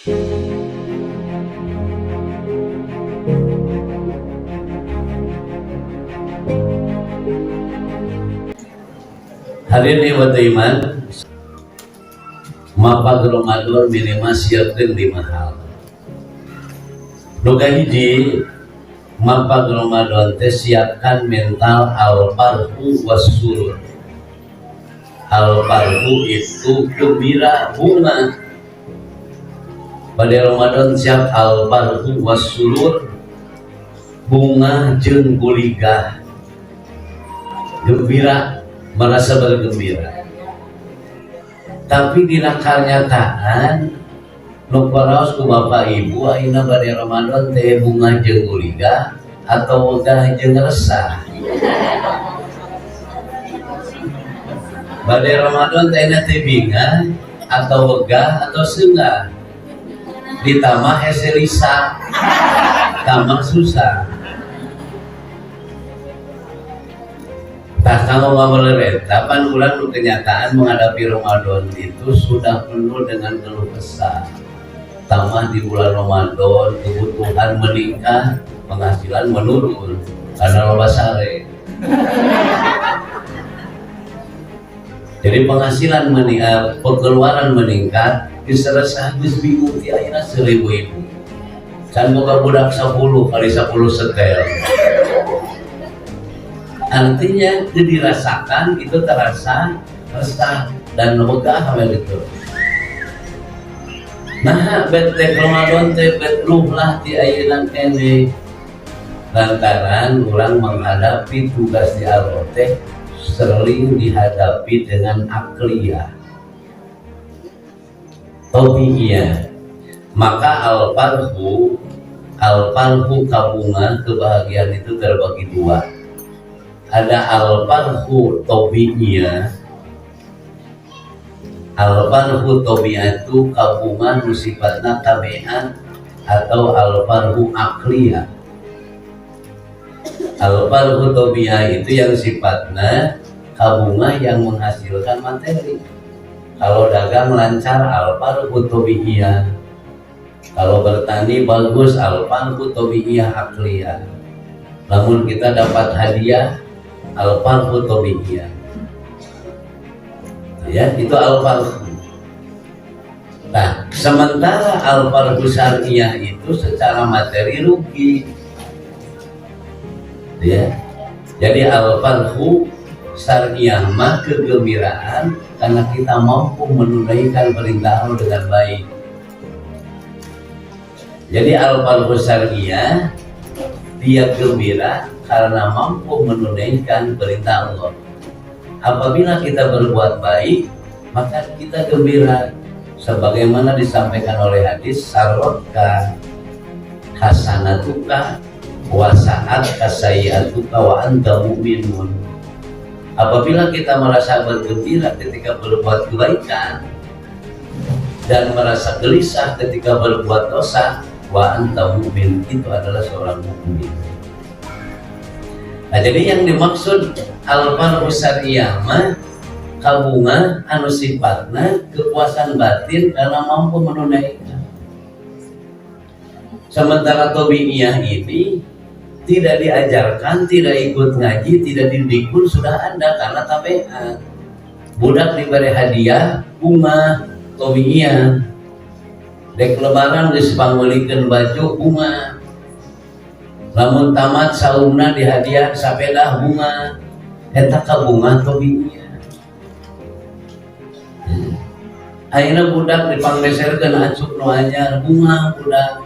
Hadirin wa iman, mapag Ramadan minimal siapkeun 5 hal. Nu kahiji, mapag Ramadan teh siapkan mental al-farhu was-surur. Al-farhu itu gembira, bunga. Pada Ramadan siap al-farhu was-surur, bunga jeung guligah. Gembira, merasa bergembira. Tapi dina kanyataan nu paraos ku bapak ibu ayeuna bade Ramadan teh bunga jeung guliga atau wegah jeung resah. Bade Ramadan teh teh binga atau wegah atau seunggah. Ditambah hese lisa, tambah susah. Tak kalau ngabaler kapan ulang kenyataan menghadapi Ramadan itu sudah penuh dengan keluh kesah. Tambah di bulan Ramadan kebutuhan meningkat, penghasilan menurun karena loba sare. Jadi penghasilan meningkat, pengeluaran meningkat, diserasa geus bingung ti ayeuna 1000 ibu. Can boga budak 10 kali 10 setel. Artinya itu dirasakan, itu terasa resah dan wegah gitu. Nah, bete Ramadan teh betluh lah di ayeuna kene. Lantaran orang menghadapi tugas di al-teh sering dihadapi dengan akliyah, tabiiyah. Maka al-farhu kabungan kebahagiaan itu terbagi dua. Ada al-farhu tabi'iyah. Al-farhu tabi'iyah itu kabungan sifatna tabi'at atau al-farhu akliyah. Al-farhu tabi'iyah itu yang sifatna kabungan yang menghasilkan materi. Kalau dagang lancar, al-farhu tabi'iyah. Kalau bertani bagus, al-farhu tabi'iyah akliyah. Namun kita dapat hadiah, al-farhu tabi'iyah. Ya, itu al-farhu. Nah, sementara al-farhu syar'iyah itu secara materi rugi. Ya. Jadi al-farhu syar'iyah mah kegembiraan karena kita mampu menunaikan perintah Allah dengan baik. Jadi al-farhu syar'iyah dia gembira karena mampu menunaikan perintah Allah. Apabila kita berbuat baik, maka kita gembira. Sebagaimana disampaikan oleh hadis, sarotka hasanatuka wa sa'atka sayyi'atuka wa anta mu'minun. Apabila kita merasa bergembira ketika berbuat kebaikan dan merasa gelisah ketika berbuat dosa, wa anta mu'min, itu adalah seorang mukmin. Nah, jadi yang dimaksud al-farhu syar'iyah mah kabungan anu sifatna kepuasan batin karena mampu menunaikan. Sementara tabi'iyah ini tidak diajarkan, tidak ikut ngaji, tidak didikun, sudah ada karena tabiat. Budak diberi hadiah bunga tabi'iyah. Dek lebaran geus panggulikeun baju bunga. Lamun tamat saumna dihadiah sapeda bunga. Eta kabunga tabi'iyah. Ayeuna budak dipanggeserkeun acuk nu anyar bunga budak.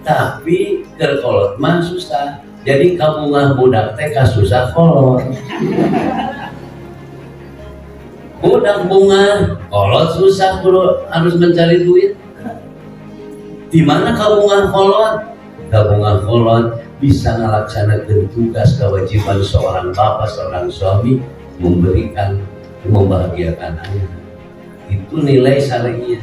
Tapi keur kolot mah susah. Jadi kabunga budak teh kasusah kolot. Budak bunga kolot susah kudu harus mencari duit. Di mana kabungan kolot? Kabungan kolot bisa melaksanakan tugas kewajiban seorang bapak, seorang suami, memberikan, membahagiakan anak. Itu nilai syar'iyah.